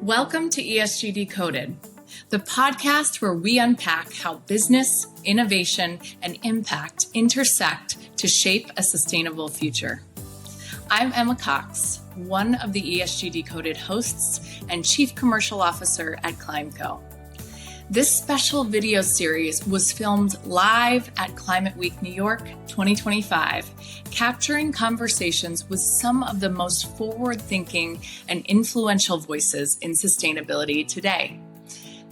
Welcome to ESG Decoded, the podcast where we unpack how business, innovation, and impact intersect to shape a sustainable future. I'm Emma Cox, one of the ESG Decoded hosts and Chief Commercial Officer at Climate. This special video series was filmed live at Climate Week New York 2025, capturing conversations with some of the most forward-thinking and influential voices in sustainability today.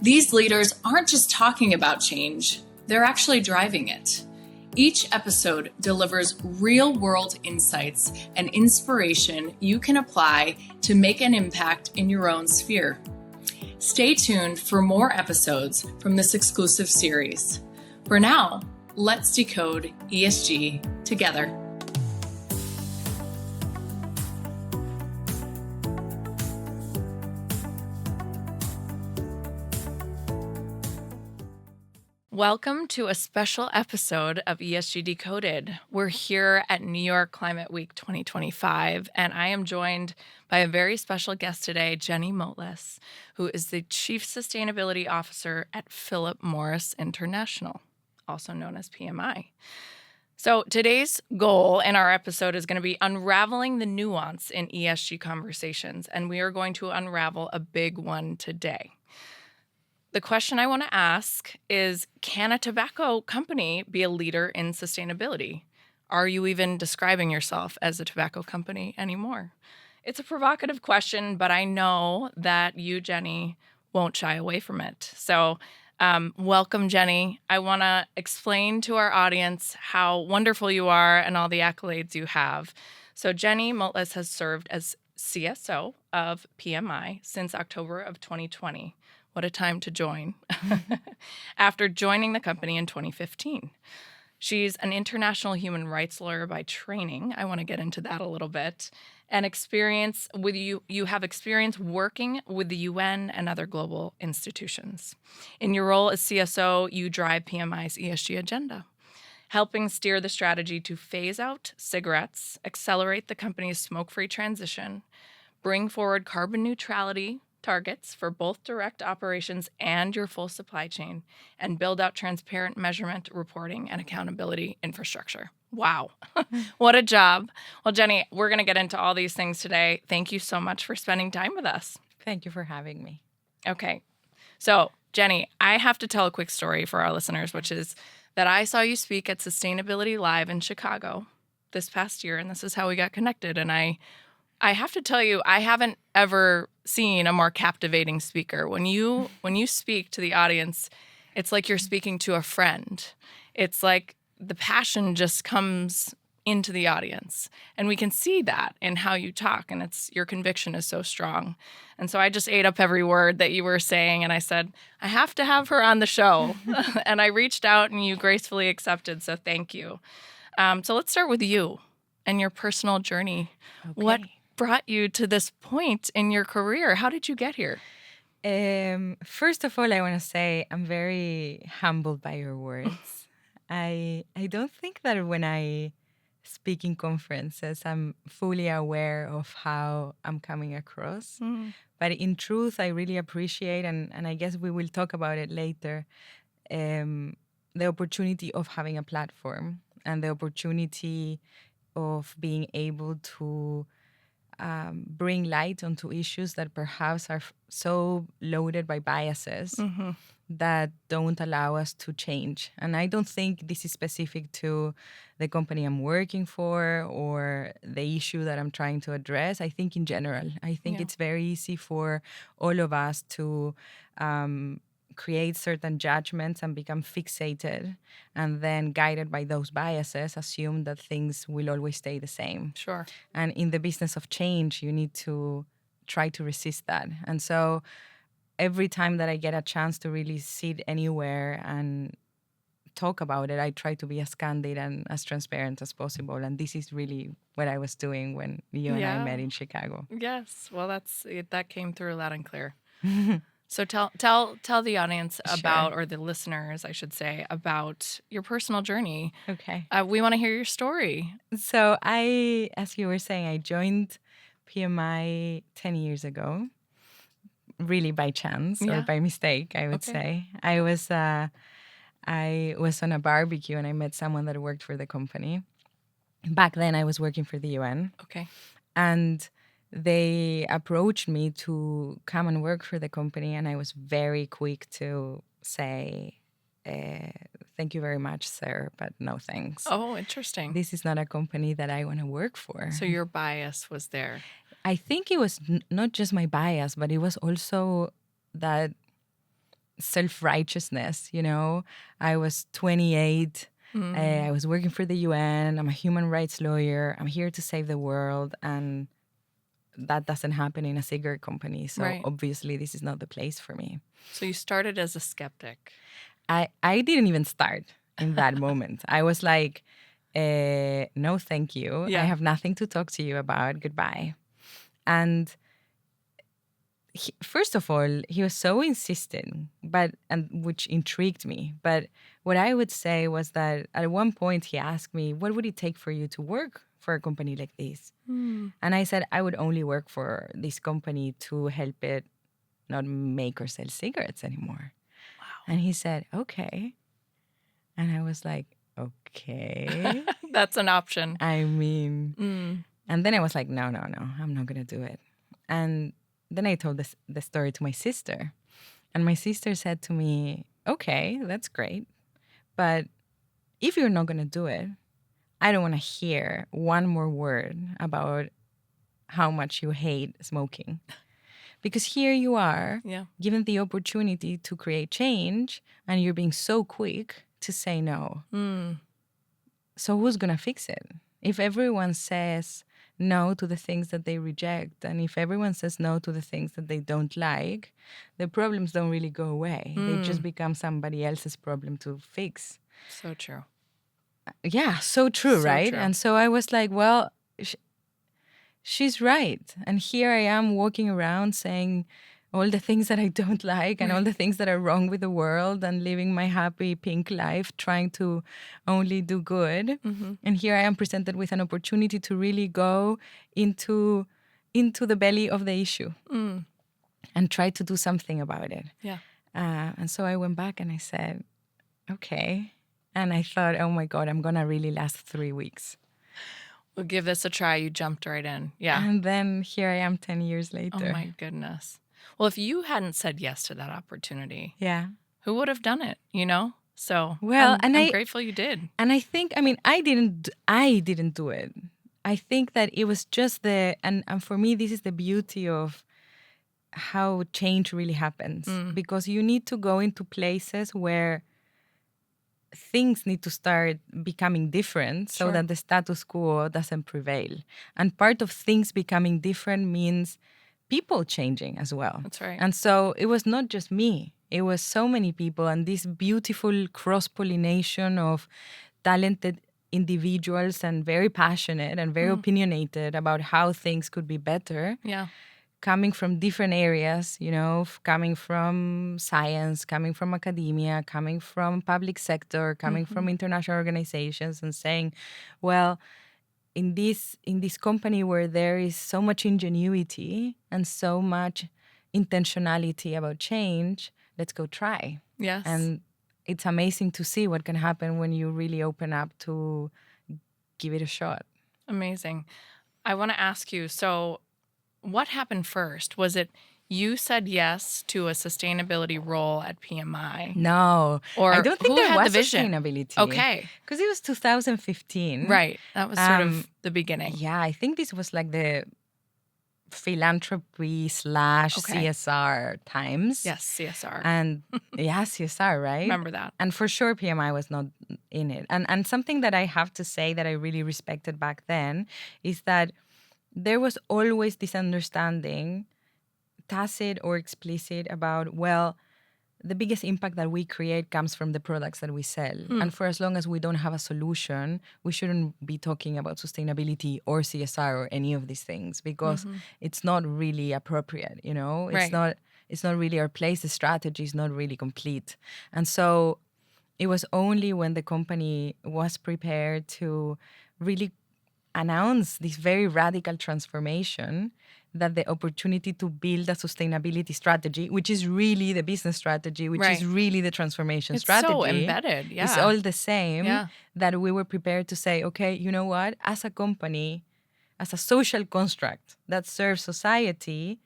These leaders aren't just talking about change, they're actually driving it. Each episode delivers real-world insights and inspiration you can apply to make an impact in your own sphere. Stay tuned for more episodes from this exclusive series. For now, let's decode ESG together. Welcome to a special episode of ESG Decoded. We're here at New York Climate Week 2025, and I am joined by a very special guest today, Jenny Motles, who is the Chief Sustainability Officer at Philip Morris International, also known as PMI. So today's goal in our episode is going to be unraveling the nuance in ESG conversations, and we are going to unravel a big one today. The question I want to ask is, can a tobacco company be a leader in sustainability? Are you even describing yourself as a tobacco company anymore? It's a provocative question, but I know that you, Jenny, won't shy away from it. So welcome, Jenny. I want to explain to our audience how wonderful you are and all the accolades you have. So Jenny Motles has served as CSO of PMI since October of 2020. What a time to join. After joining the company in 2015. She's an international human rights lawyer by training. I want to get into that a little bit. And experience with you have experience working with the UN and other global institutions. In your role as CSO, you drive PMI's ESG agenda, helping steer the strategy to phase out cigarettes, accelerate the company's smoke-free transition, bring forward carbon neutrality targets for both direct operations and your full supply chain, and build out transparent measurement, reporting, and accountability infrastructure. Wow. What a job. Well, Jenny, we're going to get into all these things today. Thank you so much for spending time with us. Thank you for having me. Okay. So, Jenny, I have to tell a quick story for our listeners, which is that I saw you speak at Sustainability Live in Chicago this past year, and this is how we got connected. And I have to tell you, I haven't ever seen a more captivating speaker. When you speak to the audience, it's like you're speaking to a friend. It's like the passion just comes into the audience. And we can see that in how you talk, and your conviction is so strong. And so I just ate up every word that you were saying, and I said, I have to have her on the show. And I reached out, and you gracefully accepted, so thank you. So let's start with you and your personal journey. Okay. What brought you to this point in your career? How did you get here? First of all, I want to say I'm very humbled by your words. I don't think that when I speak in conferences, I'm fully aware of how I'm coming across. But in truth, I really appreciate, and I guess we will talk about it later, the opportunity of having a platform and the opportunity of being able to bring light onto issues that perhaps are so loaded by biases that don't allow us to change. And I don't think this is specific to the company I'm working for or the issue that I'm trying to address. I think in general, it's very easy for all of us to create certain judgments and become fixated, and then guided by those biases, assume that things will always stay the same. Sure. And in the business of change, you need to try to resist that. And so every time that I get a chance to really sit anywhere and talk about it, I try to be as candid and as transparent as possible. And this is really what I was doing when you and I met in Chicago. Yes. Well, that came through loud and clear. So tell the audience about, or the listeners, I should say, about your personal journey. Okay. We want to hear your story. So as you were saying, I joined PMI 10 years ago. really by chance or Yeah. by mistake, I would Okay. say. I was on a barbecue and I met someone that worked for the company. Back then, I was working for the UN, Okay. and they approached me to come and work for the company, and I was very quick to say, "Thank you very much, sir, but no thanks. Oh, interesting. This is not a company that I want to work for." So your bias was there. I think it was not just my bias, but it was also that self-righteousness, you know. I was 28. I was working for the UN. I'm a human rights lawyer. I'm here to save the world. And that doesn't happen in a cigarette company. So Right. obviously, this is not the place for me. So you started as a skeptic. I didn't even start in that moment. I was like, no, thank you. I Yeah. have nothing to talk to you about. Goodbye. And first of all, he was so insistent, and which intrigued me. But what I would say was that at one point he asked me, "What would it take for you to work for a company like this?" And I said, "I would only work for this company to help it not make or sell cigarettes anymore." Wow. And he said, "Okay." And I was like, "Okay." That's an option. I mean, and then I was like, no, I'm not going to do it. And then I told the story to my sister. And my sister said to me, "Okay, that's great. But if you're not going to do it, I don't want to hear one more word about how much you hate smoking. Because here you are, Yeah. given the opportunity to create change, and you're being so quick to say no. So who's going to fix it? If everyone says no to the things that they reject, and if everyone says no to the things that they don't like, the problems don't really go away. They just become somebody else's problem to fix." So true. Yeah, so true, So right? true. And so I was like, well, she's right. And here I am walking around saying all the things that I don't like and all the things that are wrong with the world, and living my happy pink life, trying to only do good. And here I am presented with an opportunity to really go into the belly of the issue and try to do something about it. Yeah. And so I went back and I said, okay. And I thought, oh my God, I'm going to really last 3 weeks. We'll give this a try. You jumped right in. Yeah. And then here I am 10 years later. Oh my goodness. Well, if you hadn't said yes to that opportunity, Yeah. who would have done it, you know? So Well, I'm grateful you did. And I think, I mean, I didn't do it. I think that it was just and for me, this is the beauty of how change really happens. Because you need to go into places where things need to start becoming different so that the status quo doesn't prevail. And part of things becoming different means people changing as well. That's right. And so it was not just me. It was so many people, and this beautiful cross-pollination of talented individuals and very passionate and very opinionated about how things could be better. Yeah. Coming from different areas, you know, coming from science, coming from academia, coming from public sector, coming from international organizations, and saying, well, in this company where there is so much ingenuity and so much intentionality about change, let's go try. Yes. And it's amazing to see what can happen when you really open up to give it a shot. Amazing. I want to ask you, so what happened first? Was it you said yes to a sustainability role at PMI? No, Or I don't think who there had was the vision? sustainability. Okay. Because it was 2015. Right. That was sort of the beginning. Yeah, I think this was like the philanthropy / CSR times. Yes, CSR. And yeah, CSR, right? Remember that. And for sure, PMI was not in it. And something that I have to say that I really respected back then is that there was always this understanding, tacit or explicit, about, well, the biggest impact that we create comes from the products that we sell. And for as long as we don't have a solution, we shouldn't be talking about sustainability or CSR or any of these things, because it's not really appropriate, you know? It's not really our place. The strategy is not really complete. And so it was only when the company was prepared to really announced this very radical transformation, that the opportunity to build a sustainability strategy, which is really the business strategy, which is Right. really the transformation It's so strategy, embedded. is Yeah. all the same, Yeah. that we were prepared to say, okay, you know what, as a company, as a social construct that serves society,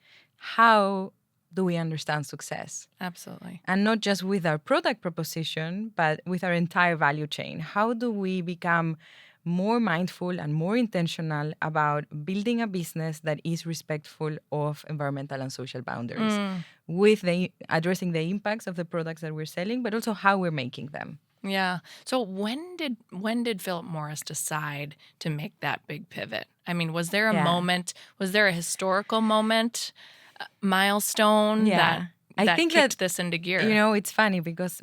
how do we understand success? Absolutely. And not just with our product proposition, but with our entire value chain. How do we become more mindful and more intentional about building a business that is respectful of environmental and social boundaries, with addressing the impacts of the products that we're selling, but also how we're making them? Yeah. So when did Philip Morris decide to make that big pivot? I mean, was there a Yeah. moment? Was there a historical moment, milestone Yeah. I that think kicked that, this into gear? it's funny because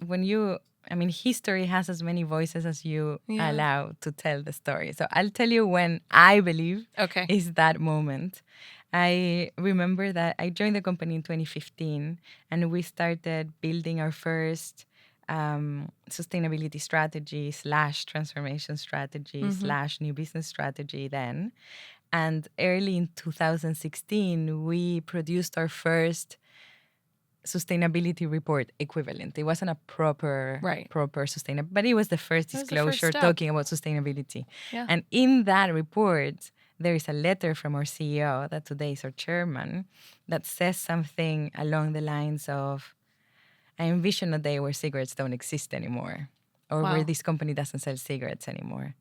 history has as many voices as you Yeah. allow to tell the story. So I'll tell you when I believe Okay. is that moment. I remember that I joined the company in 2015, and we started building our first sustainability strategy / transformation strategy / new business strategy then. And early in 2016, we produced our first sustainability report equivalent. It wasn't a proper Right. sustainability, but it was the first That was the first disclosure step. talking about sustainability. Yeah. And in that report, there is a letter from our CEO, that today is our chairman, that says something along the lines of, I envision a day where cigarettes don't exist anymore, or where Wow. this company doesn't sell cigarettes anymore.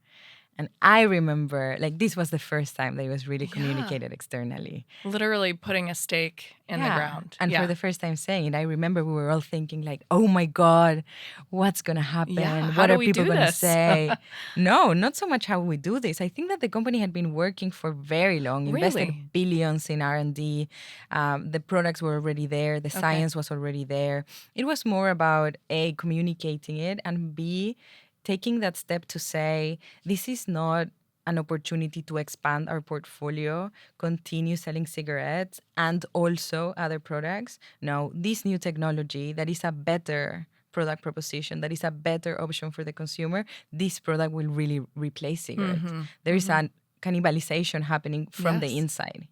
And I remember, this was the first time that it was really communicated externally. Literally putting a stake in the ground. And Yeah. for the first time saying it, I remember we were all thinking oh my God, what's going to happen? Yeah, how What do are we people do going to this? say? No, not so much how we do this. I think that the company had been working for very long, invested Really? billions in R&D. The products were already there. The science was already there. It was more about A, communicating it, and B, taking that step to say, this is not an opportunity to expand our portfolio, continue selling cigarettes and also other products. No, this new technology that is a better product proposition, that is a better option for the consumer, this product will really replace cigarettes. There is a cannibalization happening from the inside,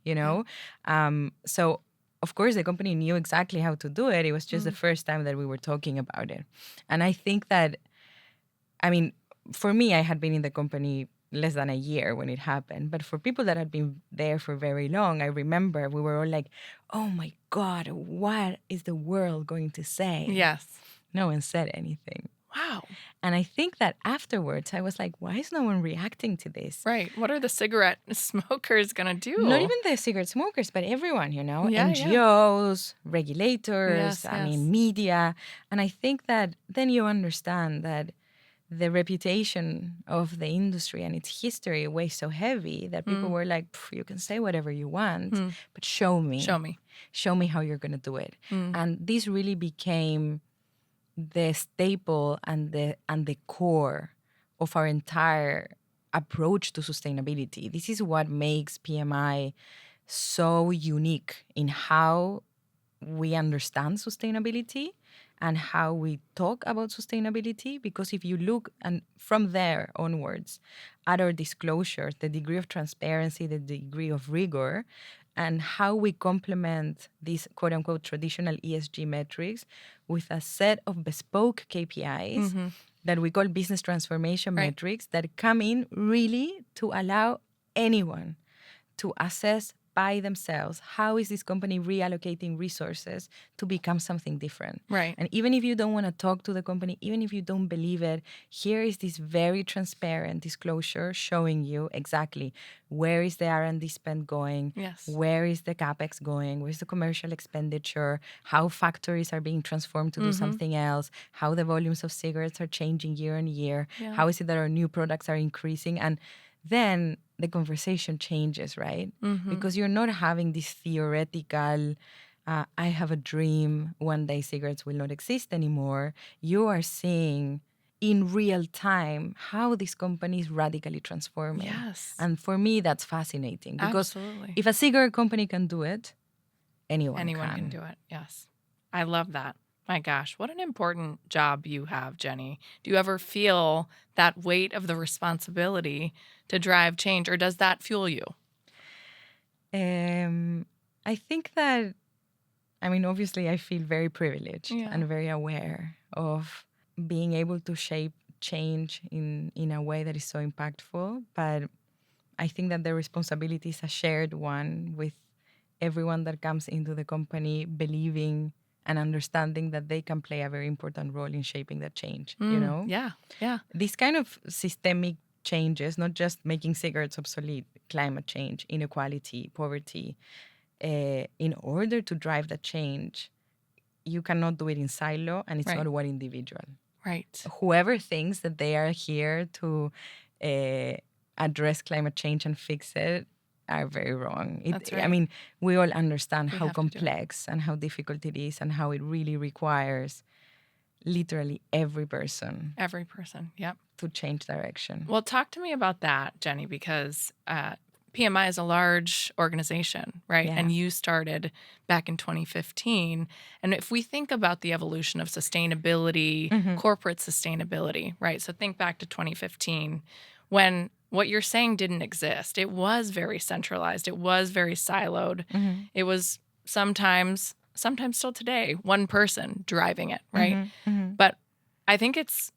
So, of course, the company knew exactly how to do it. It was just the first time that we were talking about it. And I think that, for me, I had been in the company less than a year when it happened. But for people that had been there for very long, I remember we were all like, oh my God, what is the world going to say? Yes. No one said anything. Wow. And I think that afterwards, I was like, why is no one reacting to this? Right. What are the cigarette smokers going to do? Not even the cigarette smokers, but everyone, Yeah, NGOs, regulators, Yes. media. And I think that then you understand that the reputation of the industry and its history weighs so heavy that people were like, you can say whatever you want, but show me. Show me how you're going to do it. And this really became the staple and the core of our entire approach to sustainability. This is what makes PMI so unique in how we understand sustainability and how we talk about sustainability. Because if you look, and from there onwards, at our disclosures, the degree of transparency, the degree of rigor, and how we complement these quote unquote traditional ESG metrics with a set of bespoke KPIs that we call business transformation metrics, that come in really to allow anyone to assess by themselves how is this company reallocating resources to become something different. Right. And even if you don't want to talk to the company, even if you don't believe it, here is this very transparent disclosure showing you exactly where is the R&D spend going, where is the CapEx going, where's the commercial expenditure, how factories are being transformed to do something else, how the volumes of cigarettes are changing year on year, how is it that our new products are increasing. And then the conversation changes, right? Because you're not having this theoretical, I have a dream, one day cigarettes will not exist anymore. You are seeing in real time how this company is radically transforming. Yes. And for me, that's fascinating. Because Absolutely. if a cigarette company can do it, anyone can do it. Yes. I love that. My gosh, what an important job you have, Jenny. Do you ever feel that weight of the responsibility to drive change, or does that fuel you? I think that, I mean, obviously, I feel very privileged Yeah. and very aware of being able to shape change in a way that is so impactful. But I think that the responsibility is a shared one with everyone that comes into the company believing and understanding that they can play a very important role in shaping that change, you know? Yeah. Yeah. These kind of systemic changes, not just making cigarettes obsolete, climate change, inequality, poverty, in order to drive that change, you cannot do it in silo, and it's Right. not one individual. Right. Whoever thinks that they are here to uh, address climate change and fix it are very wrong. That's I right. mean, we all understand We how have to do it. complex and how difficult it is, and how it really requires literally every person Every person. Yep. to change direction. Well, talk to me about that, Jenny, because PMI is a large organization, right? Yeah. And you started back in 2015. And if we think about the evolution of sustainability, Mhm. corporate sustainability, right? So think back to 2015 when what you're saying didn't exist. It was very centralized, it was very siloed. Mhm. It was sometimes still today, one person driving it, right? Mhm. Mhm. But I think it's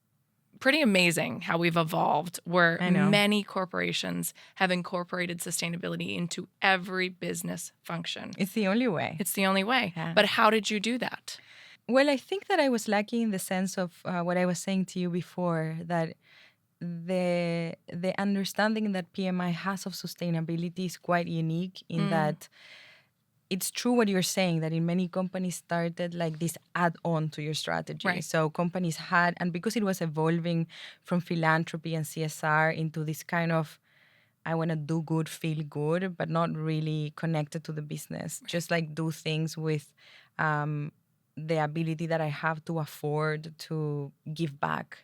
pretty amazing how we've evolved, where I know. many corporations have incorporated sustainability into every business function. It's the only way. It's the only way. Yeah. But how did you do that? Well, I think that I was lucky in the sense of what I was saying to you before, that the understanding that PMI has of sustainability is quite unique in that it's true what you're saying, that in many companies started like this add-on to your strategy. Right. So companies had, and because it was evolving from philanthropy and CSR into this kind of, I want to do good, feel good, but not really connected to the business. Just like do things with the ability that I have to afford to give back,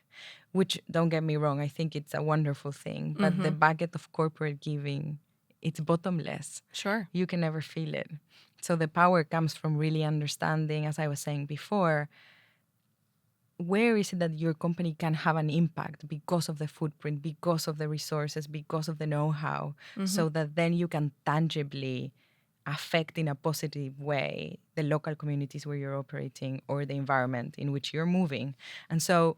which, don't get me wrong, I think it's a wonderful thing. But the bucket of corporate giving, it's bottomless. Sure. You can never feel it. So the power comes from really understanding, as I was saying before, where is it that your company can have an impact because of the footprint, because of the resources, because of the know-how, so that then you can tangibly affect in a positive way the local communities where you're operating or the environment in which you're moving. And so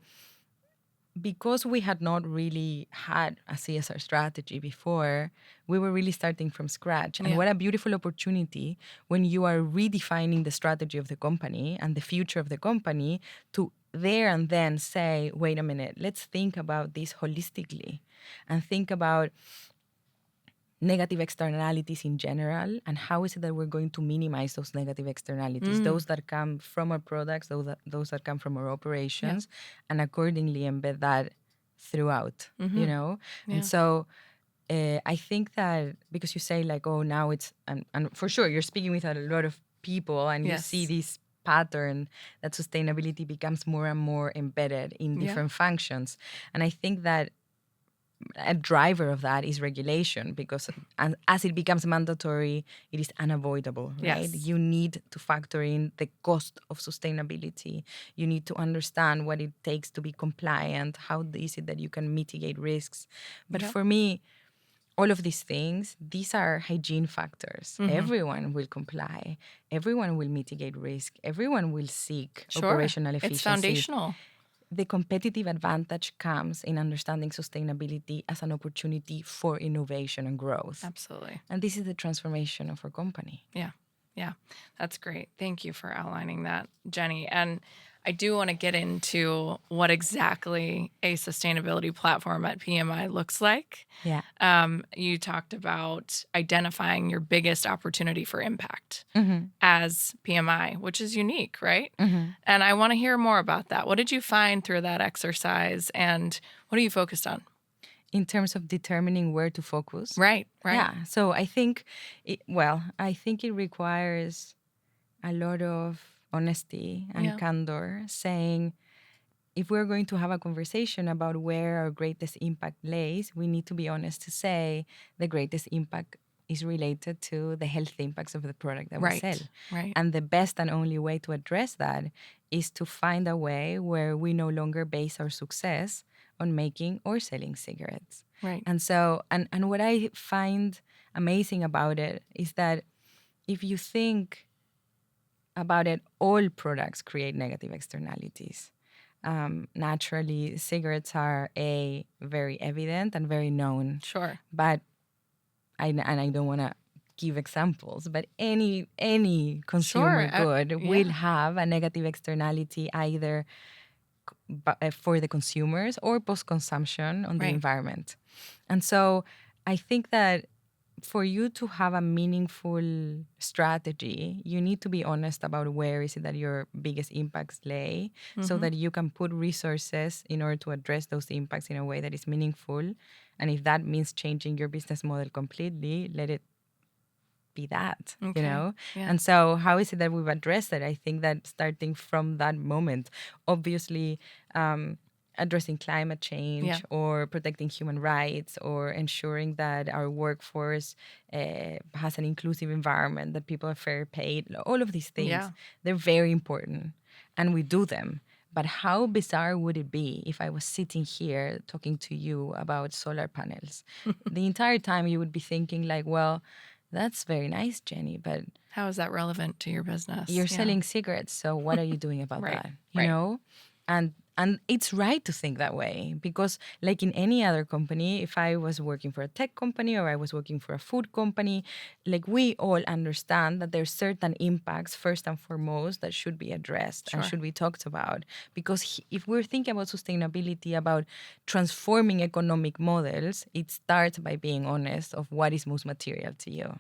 because we had not really had a CSR strategy before, we were really starting from scratch. And Yeah. what a beautiful opportunity when you are redefining the strategy of the company and the future of the company to there and then say, wait a minute, let's think about this holistically and think about negative externalities in general, and how is it that we're going to minimize those negative externalities, those that come from our products, those that come from our operations, and accordingly embed that throughout, you know? And Yeah. so I think that because you say like, oh, now it's, and for sure you're speaking with a lot of people and you see Yes. this pattern that sustainability becomes more and more embedded in Yeah. different functions. And I think that a driver of that is regulation, because as it becomes mandatory, it is unavoidable, right? Yes. You need to factor in the cost of sustainability. You need to understand what it takes to be compliant. How is it that you can mitigate risks? But Yep. for me, all of these things, these are hygiene factors. Everyone will comply. Everyone will mitigate risk. Everyone will seek Sure. operational It's efficiency. foundational. The competitive advantage comes in understanding sustainability as an opportunity for innovation and growth. Absolutely. And this is the transformation of our company. Yeah. Yeah. That's great. Thank you for outlining that, Jenny. And I do want to get into what exactly a sustainability platform at PMI looks like. Yeah. You talked about identifying your biggest opportunity for impact Mm-hmm. as PMI, which is unique, right? Mm-hmm. And I want to hear more about that. What did you find through that exercise, and what are you focused on? In terms of determining where to focus. Right, right. Yeah. So I think, I think it requires a lot of honesty and Yeah. candor, saying, if we're going to have a conversation about where our greatest impact lays, we need to be honest to say the greatest impact is related to the health impacts of the product that we Right, sell. right. And the best and only way to address that is to find a way where we no longer base our success on making or selling cigarettes. Right. And so, and what I find amazing about it is that if you think about it, all products create negative externalities. Naturally, cigarettes are very evident and very known. Sure. But I don't want to give examples, but any consumer Sure. good will have a negative externality either for the consumers or post-consumption on the Right. environment. And so I think that for you to have a meaningful strategy, you need to be honest about where is it that your biggest impacts lay, so that you can put resources in order to address those impacts in a way that is meaningful. And if that means changing your business model completely, let it be that, Okay. Yeah. And so how is it that we've addressed it? I think that starting from that moment, obviously, addressing climate change or protecting human rights or ensuring that our workforce has an inclusive environment, that people are fair paid, all of these things, they're very important and we do them. But how bizarre would it be if I was sitting here talking to you about solar panels? The entire time you would be thinking like, well, that's very nice, Jenny, but how is that relevant to your business? You're selling cigarettes, so what are you doing about that? You know? And it's right to think that way because like in any other company, if I was working for a tech company or I was working for a food company, like we all understand that there's certain impacts first and foremost that should be addressed and should be talked about. Because if we're thinking about sustainability, about transforming economic models, it starts by being honest of what is most material to you.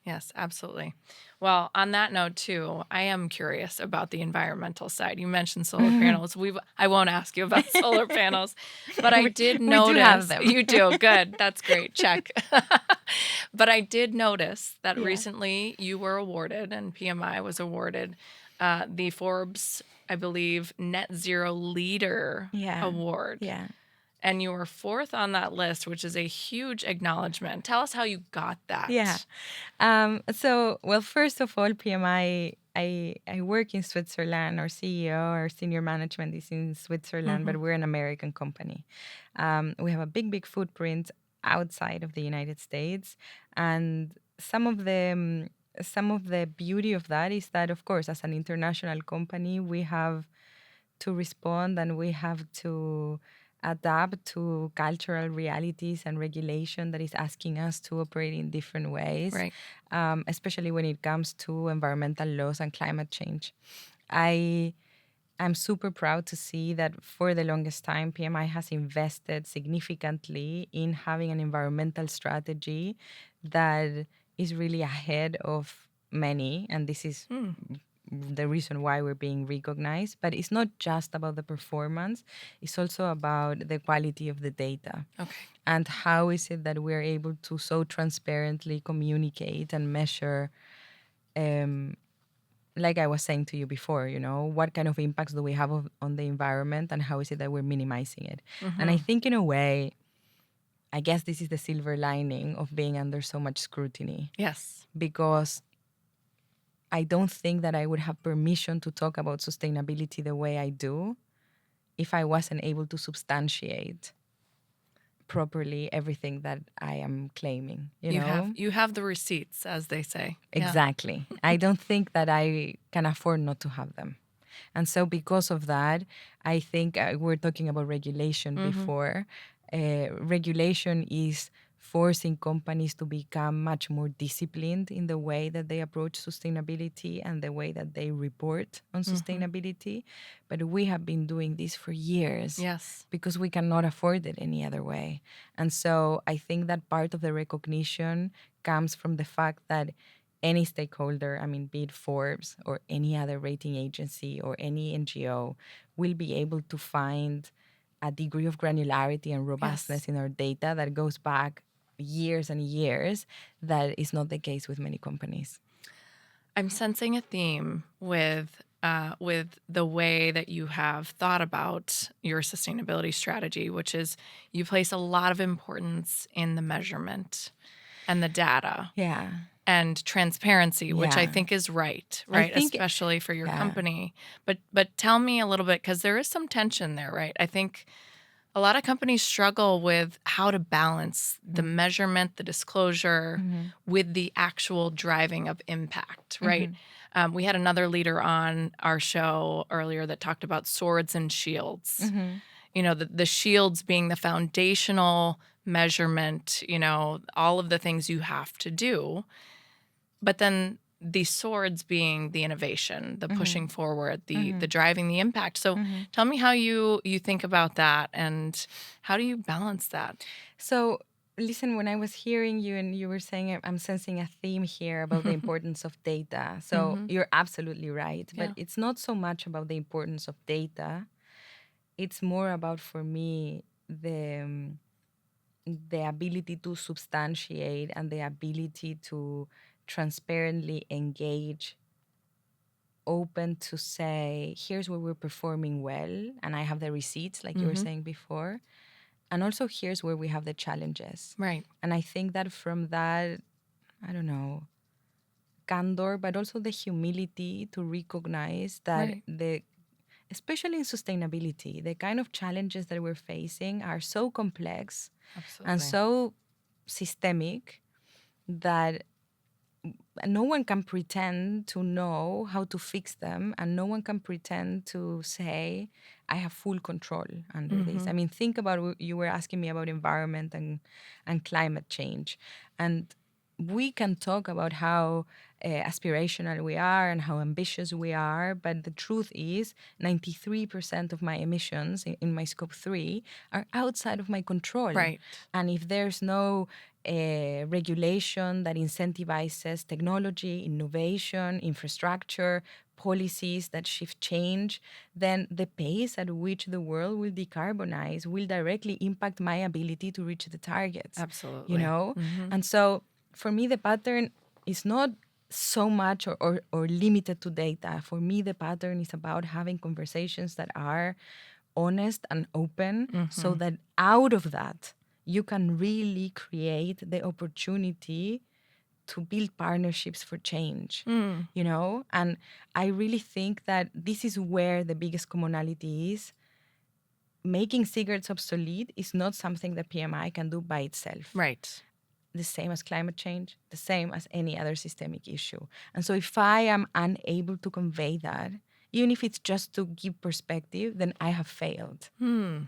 Yes, absolutely. Well, on that note, too, I am curious about the environmental side. You mentioned solar panels. I won't ask you about solar panels, but I did notice. We do have them. You do. Good. That's great. Check. But I did notice that recently you were awarded, and PMI was awarded, the Forbes, I believe, Net Zero Leader Award. Yeah. And you were fourth on that list, which is a huge acknowledgement. Tell us how you got that. Yeah. So, well, first of all, PMI, I work in Switzerland. Our CEO, our senior management is in Switzerland, but we're an American company. We have a big footprint outside of the United States. And some of the beauty of that is that, of course, as an international company, we have to respond and we have to adapt to cultural realities and regulation that is asking us to operate in different ways, Right. Especially when it comes to environmental laws and climate change. I'm super proud to see that for the longest time, PMI has invested significantly in having an environmental strategy that is really ahead of many, and this is the reason why we're being recognized. But it's not just about the performance, it's also about the quality of the data. Okay. And how is it that we're able to so transparently communicate and measure, like I was saying to you before, what kind of impacts do we have on the environment and how is it that we're minimizing it? And I think in a way, I guess this is the silver lining of being under so much scrutiny. Yes. Because I don't think that I would have permission to talk about sustainability the way I do if I wasn't able to substantiate properly everything that I am claiming. You have the receipts, as they say. Exactly. I don't think that I can afford not to have them. And so because of that, I think we're talking about regulation before. Regulation is forcing companies to become much more disciplined in the way that they approach sustainability and the way that they report on sustainability. But we have been doing this for years. Yes. Because we cannot afford it any other way. And so I think that part of the recognition comes from the fact that any stakeholder, be it Forbes or any other rating agency or any NGO, will be able to find a degree of granularity and robustness in our data that goes back years and years that is not the case with many companies. I'm sensing a theme with the way that you have thought about your sustainability strategy, which is you place a lot of importance in the measurement and the data. Yeah. and transparency, which I Yeah. think is right, I right? think, Especially for your yeah. company. But tell me a little bit, because there is some tension there, right? I think a lot of companies struggle with how to balance the measurement, the disclosure Mm-hmm. with the actual driving of impact, right? Mm-hmm. We had another leader on our show earlier that talked about swords and shields. Mm-hmm. You know, the shields being the foundational measurement, you know, all of the things you have to do. But then the swords being the innovation, the Mm-hmm. pushing forward, the Mm-hmm. driving the impact. So Mm-hmm. tell me how you think about that, and how do you balance that? So, listen, when I was hearing you and you were saying I'm sensing a theme here about the importance of data. So, Hmm. you're absolutely right. But Yeah. it's not so much about the importance of data, it's more about, for me, the ability to substantiate and the ability to transparently engage, open to say, here's where we're performing well, and I have the receipts, like you were Hmm. saying before. And also, here's where we have the challenges. Right. And I think that from that, I don't know, candor, but also the humility to recognize that Right. especially in sustainability, the kind of challenges that we're facing are so complex and Absolutely. so systemic that no one can pretend to know how to fix them, and no one can pretend to say, I have full control under this. Hmm. I mean, think about you were asking me about environment and climate change. And we can talk about how aspirational we are and how ambitious we are, but the truth is 93% of my emissions in my scope 3 are outside of my control. Right. And if there's no regulation that incentivizes technology, innovation, infrastructure, policies that shift change, then the pace at which the world will decarbonize will directly impact my ability to reach the targets, you Absolutely. know? Hmm. And so for me, the pattern is not so much or limited to data. For me, the pattern is about having conversations that are honest and open, so Hmm. that out of that, you can really create the opportunity to build partnerships for change, Mm. you know? And I really think that this is where the biggest commonality is. Making cigarettes obsolete is not something that PMI can do by itself. Right. The same as climate change, the same as any other systemic issue. And so if I am unable to convey that, even if it's just to give perspective, then I have failed. Hmm.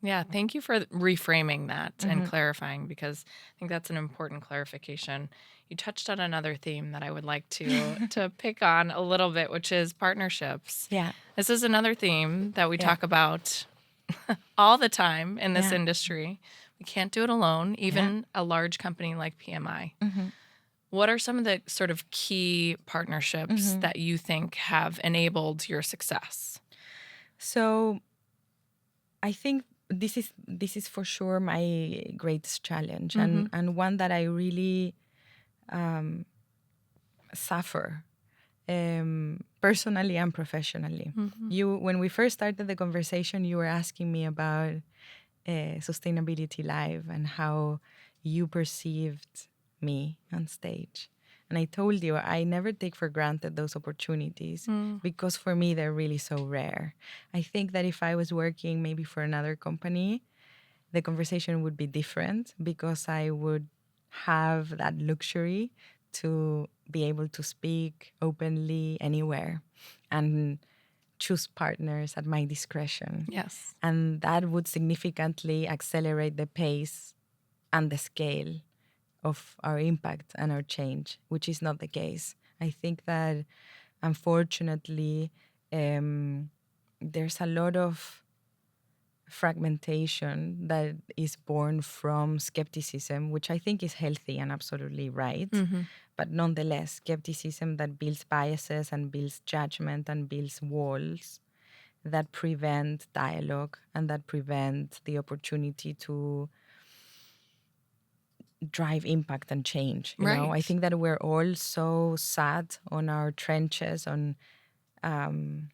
Yeah, thank you for reframing that and Mm-hmm. clarifying, because I think that's an important clarification. You touched on another theme that I would like to pick on a little bit, which is partnerships. Yeah. This is another theme that we Yeah. talk about all the time in this Yeah. industry. We can't do it alone, Yeah. even a large company like PMI. Mm-hmm. What are some of the sort of key partnerships Mm-hmm. that you think have enabled your success? So I think this is for sure my greatest challenge, Mm-hmm. and one that I really um, suffer personally and professionally. Mm-hmm. When we first started the conversation, you were asking me about Sustainability Live and how you perceived me on stage. And I told you I never take for granted those opportunities, Mm. because for me they're really so rare. I think that if I was working maybe for another company, the conversation would be different, because I would have that luxury to be able to speak openly anywhere and choose partners at my discretion. Yes. And that would significantly accelerate the pace and the scale of our impact and our change, which is not the case. I think that unfortunately, there's a lot of fragmentation that is born from skepticism, which I think is healthy and absolutely right. Mm-hmm. But nonetheless, skepticism that builds biases and builds judgment and builds walls that prevent dialogue and that prevent the opportunity to drive impact and change. You know, I Right. think that we're all so sat on our trenches, on that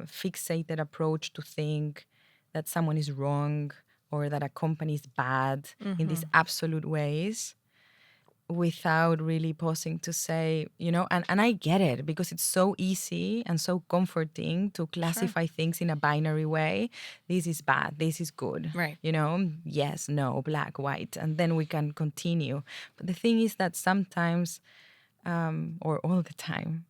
fixated approach to think that someone is wrong or that a company is bad in Mm-hmm. these absolute ways. without really pausing to say, and I get it because it's so easy and so comforting to classify things in a binary way. This is bad, this is good, Right. yes, no, black, white, and then we can continue. But the thing is that sometimes, or all the time,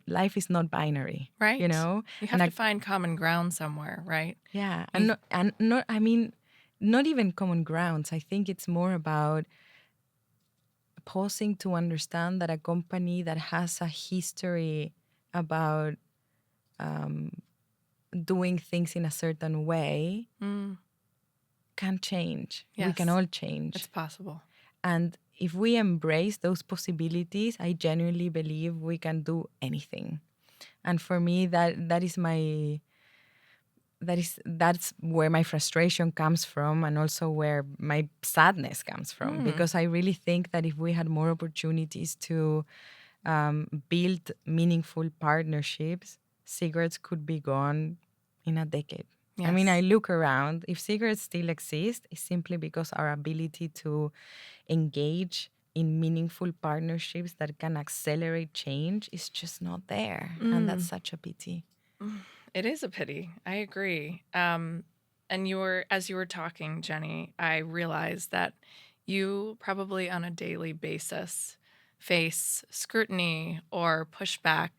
life is not binary, Right. You have and to find common ground somewhere, right? yeah, I mean, not even common grounds. I think it's more about pausing to understand that a company that has a history about doing things in a certain way can change. We can Yes. all change. It's possible. And if we embrace those possibilities, I genuinely believe we can do anything. And for me, that's where my frustration comes from, and also where my sadness comes from, because I really think that if we had more opportunities to build meaningful partnerships, cigarettes could be gone in a decade. Yes. I mean, I look around. If cigarettes still exist, it's simply because our ability to engage in meaningful partnerships that can accelerate change is just not there. And that's such a pity. It is a pity. I agree. And as you were talking, Jenny, I realized that you probably on a daily basis face scrutiny or pushback.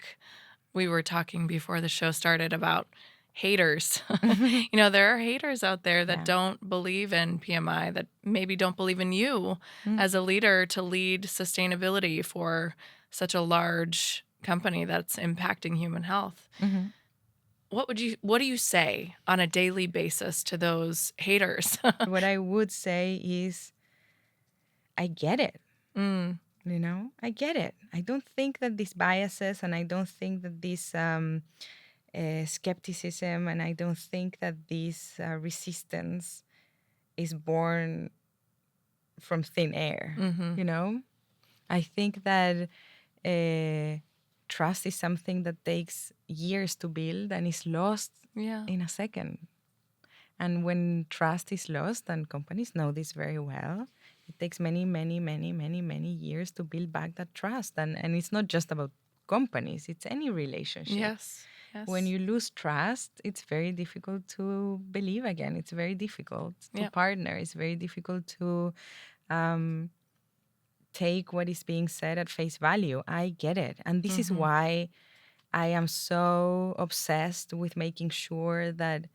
We were talking before the show started about haters. There are haters out there that Yeah. don't believe in PMI, that maybe don't believe in you as a leader to lead sustainability for such a large company that's impacting human health. What do you say on a daily basis to those haters? What I would say is, I get it. I get it. I don't think that these biases, and I don't think that this skepticism, and I don't think that this resistance is born from thin air. I think that trust is something that takes years to build and is lost Yeah. in a second. And when trust is lost, and companies know this very well, it takes many, many, many, many, many years to build back that trust. And it's not just about companies, it's any relationship. Yes. Yes. When you lose trust, it's very difficult to believe again. It's very difficult to partner. It's very difficult to take what is being said at face value. I get it. And this is why I am so obsessed with making sure that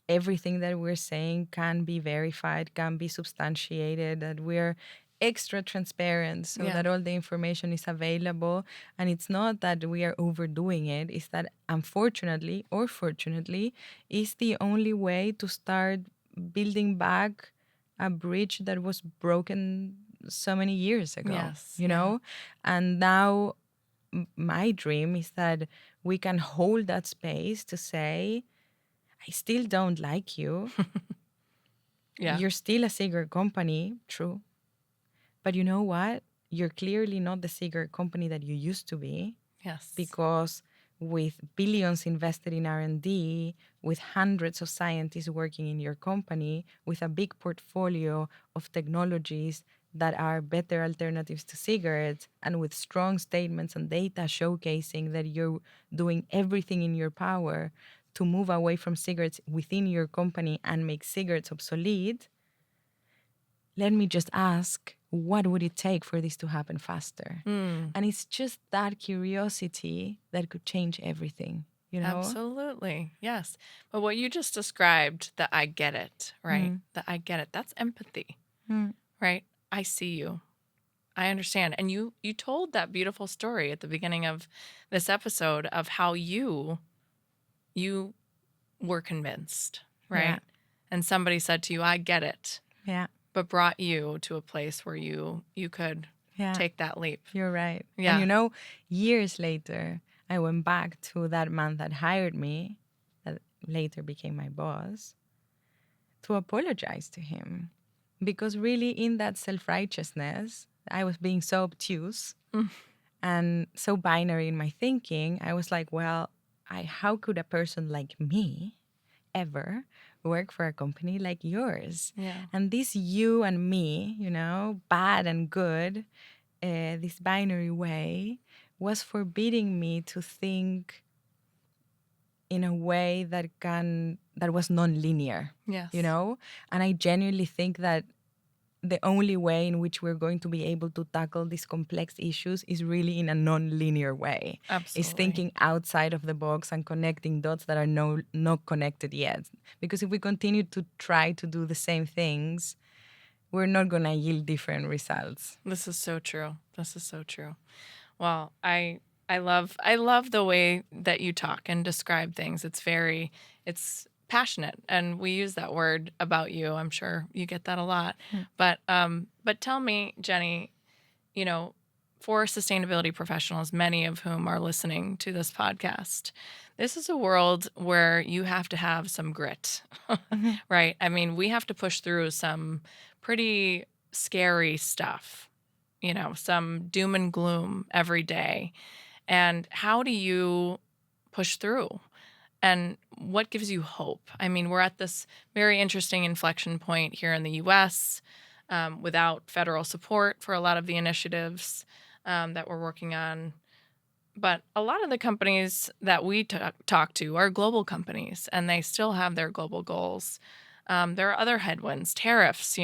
everything that we're saying can be verified, can be substantiated, that we're extra transparent so that all the information is available. And it's not that we are overdoing it, it's that unfortunately or fortunately is the only way to start building back a bridge that was broken so many years ago. Yes, And now my dream is that we can hold that space to say, I still don't like you. You're still a cigarette company, true. But you know what? You're clearly not the cigarette company that you used to be. Yes. Because with billions invested in R&D, with hundreds of scientists working in your company, with a big portfolio of technologies that are better alternatives to cigarettes, and with strong statements and data showcasing that you're doing everything in your power to move away from cigarettes within your company and make cigarettes obsolete, let me just ask, what would it take for this to happen faster? And it's just that curiosity that could change everything, Absolutely. Yes. But what you just described, that I get it, right? That I get it. That's empathy, right? I see you. I understand. And you told that beautiful story at the beginning of this episode of how you were convinced, right? Yeah. And somebody said to you, I get it. Yeah. But brought you to a place where you could take that leap. You're right. Yeah. And years later, I went back to that man that hired me, that later became my boss, to apologize to him. Because really, in that self-righteousness, I was being so obtuse and so binary in my thinking. I was like, well, how could a person like me ever work for a company like yours. Yeah. And this you and me, bad and good, this binary way was forbidding me to think in a way that was non-linear, Yes. And I genuinely think that the only way in which we're going to be able to tackle these complex issues is really in a non-linear way. Absolutely. It's thinking outside of the box and connecting dots that are not connected yet. Because if we continue to try to do the same things, we're not going to yield different results. This is so true. This is so true. Well, I love the way that you talk and describe things. It's passionate, and we use that word about you. I'm sure you get that a lot. But tell me, Jenny, for sustainability professionals, many of whom are listening to this podcast, this is a world where you have to have some grit, right? I mean, we have to push through some pretty scary stuff, some doom and gloom every day. And how do you push through? And what gives you hope? I mean, we're at this very interesting inflection point here in the US without federal support for a lot of the initiatives that we're working on. But a lot of the companies that we talk to are global companies, and they still have their global goals. There are other headwinds, tariffs,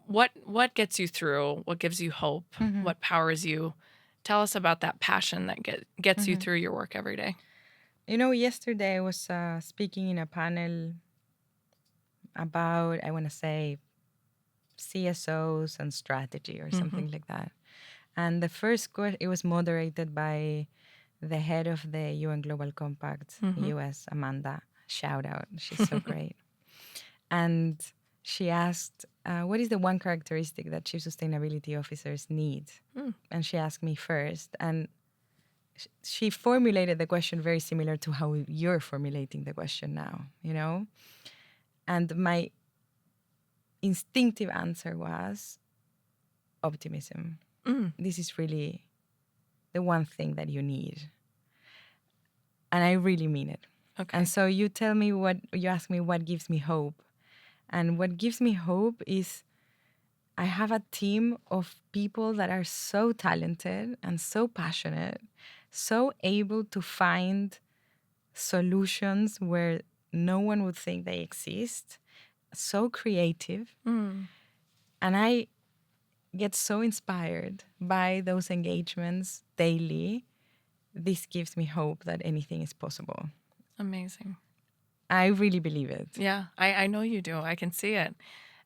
What gets you through? What gives you hope? What powers you? Tell us about that passion that gets you through your work every day. Yesterday I was speaking in a panel about, I want to say, CSOs and strategy or something like that. And the first question, it was moderated by the head of the UN Global Compact, US, Amanda. Shout out. She's so great. And she asked, what is the one characteristic that chief sustainability officers need? And she asked me first. And she formulated the question very similar to how you're formulating the question now, And my instinctive answer was optimism. This is really the one thing that you need. And I really mean it. Okay. And so you ask me what gives me hope. And what gives me hope is I have a team of people that are so talented and so passionate, so able to find solutions where no one would think they exist, so creative. And I get so inspired by those engagements daily. This gives me hope that anything is possible. Amazing. I really believe it. Yeah, I know you do. I can see it.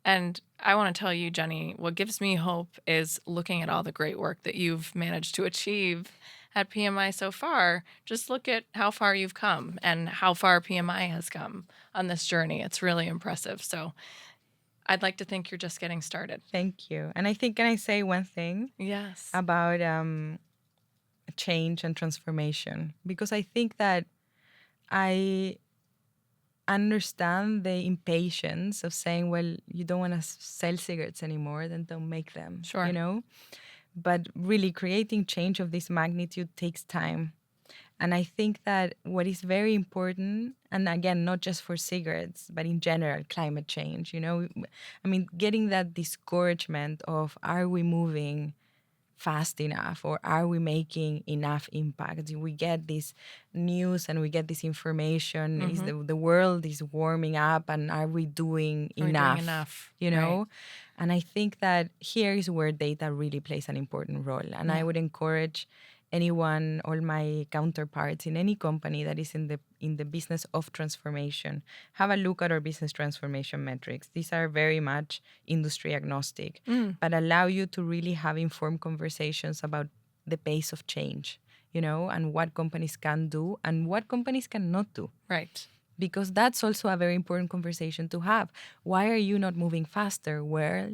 And I want to tell you, Jenny, what gives me hope is looking at all the great work that you've managed to achieve at PMI so far. Just look at how far you've come and how far PMI has come on this journey. It's really impressive. So I'd like to think you're just getting started. Thank you. And I think, can I say one thing? Yes. About change and transformation? Because I think that I understand the impatience of saying, well, you don't want to sell cigarettes anymore, then don't make them. Sure. But really creating change of this magnitude takes time. And I think that what is very important, and again, not just for cigarettes, but in general, climate change, getting that discouragement of, are we moving fast enough, or are we making enough impact? We get this news and we get this information. Is the world is warming up, and are we doing enough? Right. And I think that here is where data really plays an important role. And I would encourage anyone, all my counterparts in any company that is in the business of transformation, have a look at our business transformation metrics. These are very much industry agnostic, but allow you to really have informed conversations about the pace of change, and what companies can do and what companies cannot do. Right. Because that's also a very important conversation to have. Why are you not moving faster? Well,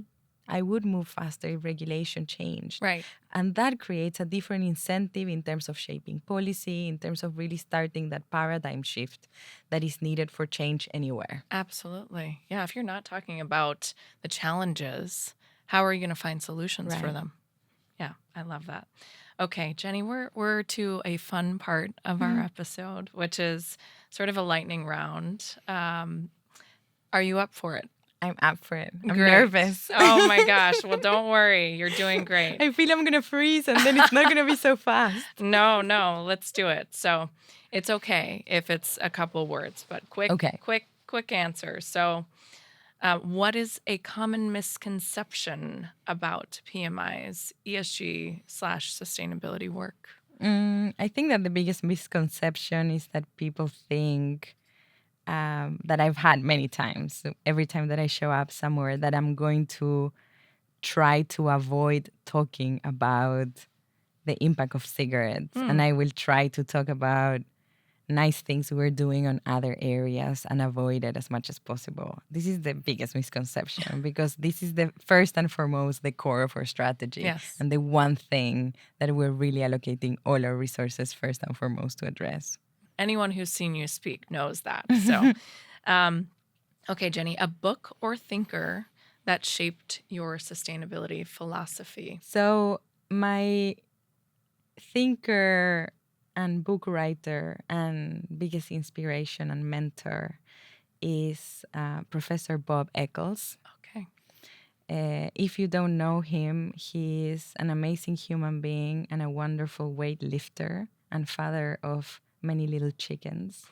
I would move faster if regulation changed. Right. And that creates a different incentive in terms of shaping policy, in terms of really starting that paradigm shift that is needed for change anywhere. Absolutely. Yeah, if you're not talking about the challenges, how are you going to find solutions for them? Yeah, I love that. Okay, Jenny, we're to a fun part of our episode, which is sort of a lightning round. Are you up for it? I'm up for it. I'm Great. nervous. Oh my gosh. Well, don't worry. You're doing great. I feel I'm going to freeze and then it's not going to be so fast. No, let's do it. So it's okay if it's a couple words, but quick answer. So what is a common misconception about PMI's ESG/sustainability work? I think that the biggest misconception is that people think that I've had many times. So every time that I show up somewhere, that I'm going to try to avoid talking about the impact of cigarettes. And I will try to talk about nice things we're doing on other areas and avoid it as much as possible. This is the biggest misconception because this is the first and foremost the core of our strategy. Yes. And the one thing that we're really allocating all our resources first and foremost to address. Anyone who's seen you speak knows that. So, okay, Jenny, a book or thinker that shaped your sustainability philosophy? So my thinker and book writer and biggest inspiration and mentor is Professor Bob Eccles. Okay. If you don't know him, he is an amazing human being and a wonderful weightlifter and father of many little chickens.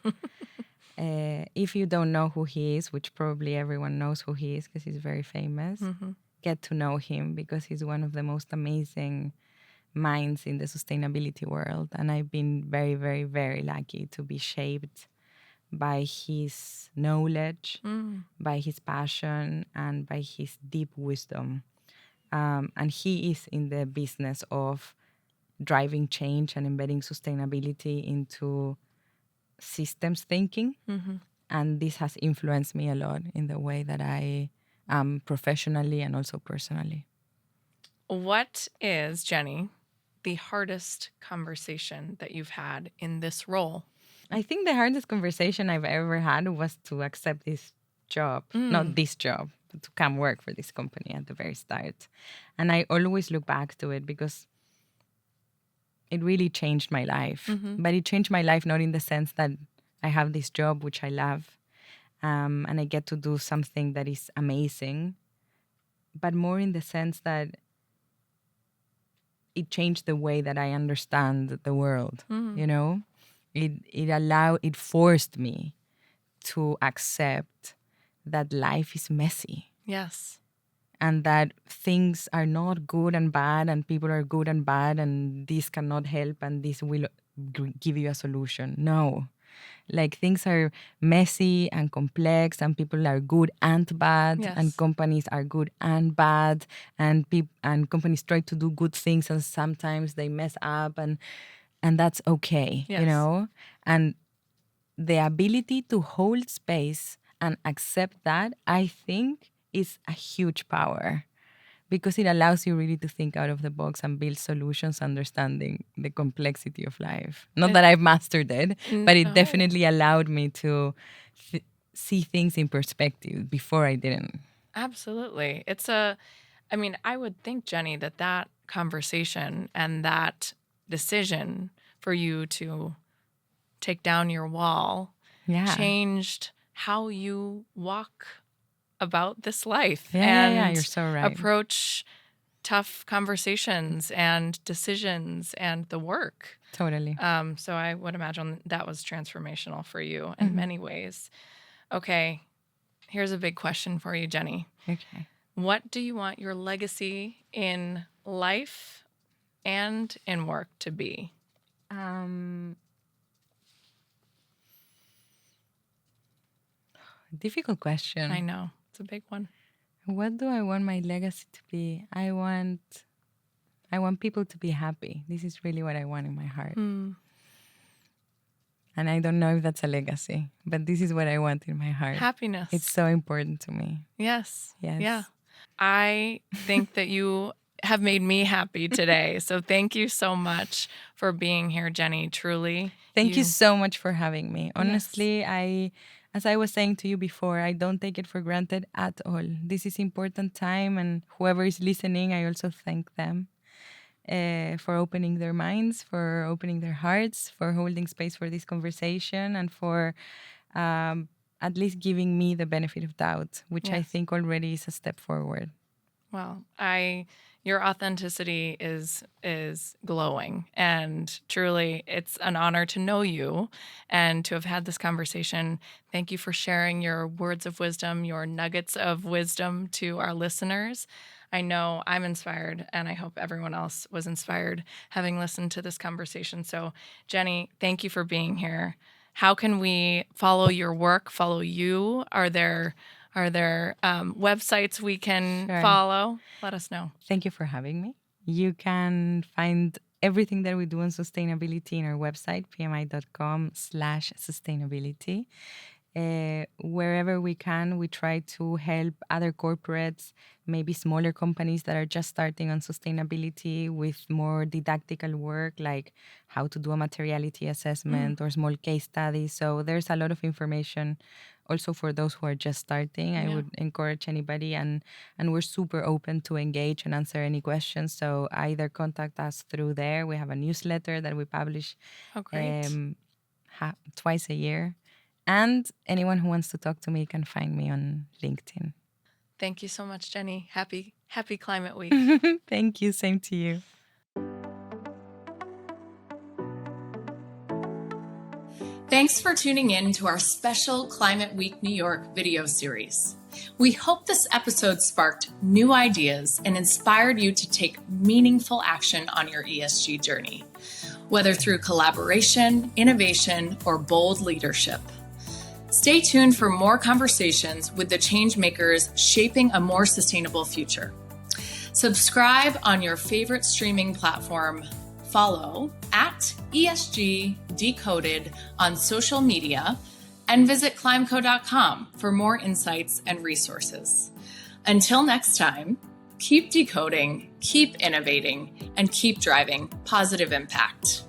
If you don't know who he is, which probably everyone knows who he is because he's very famous, get to know him because he's one of the most amazing minds in the sustainability world. And I've been very, very, very lucky to be shaped by his knowledge, by his passion, and by his deep wisdom. And he is in the business of driving change and embedding sustainability into systems thinking. And this has influenced me a lot in the way that I am professionally and also personally. What is, Jenny, the hardest conversation that you've had in this role? I think the hardest conversation I've ever had was to accept this job, not this job, but to come work for this company at the very start. And I always look back to it because it really changed my life. But it changed my life not in the sense that I have this job, which I love, and I get to do something that is amazing, but more in the sense that it changed the way that I understand the world, you know? It forced me to accept that life is messy. Yes. And that things are not good and bad, and people are good and bad, and this cannot help, and this will give you a solution. No. Like things are messy and complex, and people are good and bad, and companies are good and bad, and companies try to do good things, and sometimes they mess up, and that's okay, you know? And the ability to hold space and accept that, I think, is a huge power because it allows you really to think out of the box and build solutions, understanding the complexity of life. Not that I've mastered it, but it definitely allowed me to see things in perspective before I didn't. Absolutely. I would think, Jenny, that conversation and that decision for you to take down your wall changed how you walk about this life and you're so right. approach tough conversations and decisions and the work. Totally. So I would imagine that was transformational for you in many ways. Okay, here's a big question for you, Jenny. Okay. What do you want your legacy in life and in work to be? Difficult question. I know. It's a big one. What do I want my legacy to be? I want people to be happy. This is really what I want in my heart. And I don't know if that's a legacy, but this is what I want in my heart. Happiness. It's so important to me. Yes. Yes. Yeah. I think that you have made me happy today. So thank you so much for being here, Jenny. Truly. Thank you so much for having me. Honestly, as I was saying to you before, I don't take it for granted at all. This is important time, and whoever is listening, I also thank them for opening their minds, for opening their hearts, for holding space for this conversation, and for at least giving me the benefit of doubt, which I think already is a step forward. Well, your authenticity is glowing, and truly it's an honor to know you and to have had this conversation. Thank you for sharing your words of wisdom, your nuggets of wisdom to our listeners. I know I'm inspired, and I hope everyone else was inspired having listened to this conversation. So, Jenny, thank you for being here. How can we follow your work, follow you? Are there websites we can follow? Let us know. Thank you for having me. You can find everything that we do on sustainability in our website, pmi.com/sustainability. Wherever we can, we try to help other corporates, maybe smaller companies that are just starting on sustainability with more didactical work, like how to do a materiality assessment or small case studies. So there's a lot of information also for those who are just starting. I would encourage anybody, and we're super open to engage and answer any questions. So either contact us through there. We have a newsletter that we publish twice a year. And anyone who wants to talk to me can find me on LinkedIn. Thank you so much, Jenny. Happy Climate Week. Thank you. Same to you. Thanks for tuning in to our special Climate Week New York video series. We hope this episode sparked new ideas and inspired you to take meaningful action on your ESG journey, whether through collaboration, innovation, or bold leadership. Stay tuned for more conversations with the change makers shaping a more sustainable future. Subscribe on your favorite streaming platform. Follow at ESG Decoded on social media, and visit climeco.com for more insights and resources. Until next time, keep decoding, keep innovating, and keep driving positive impact.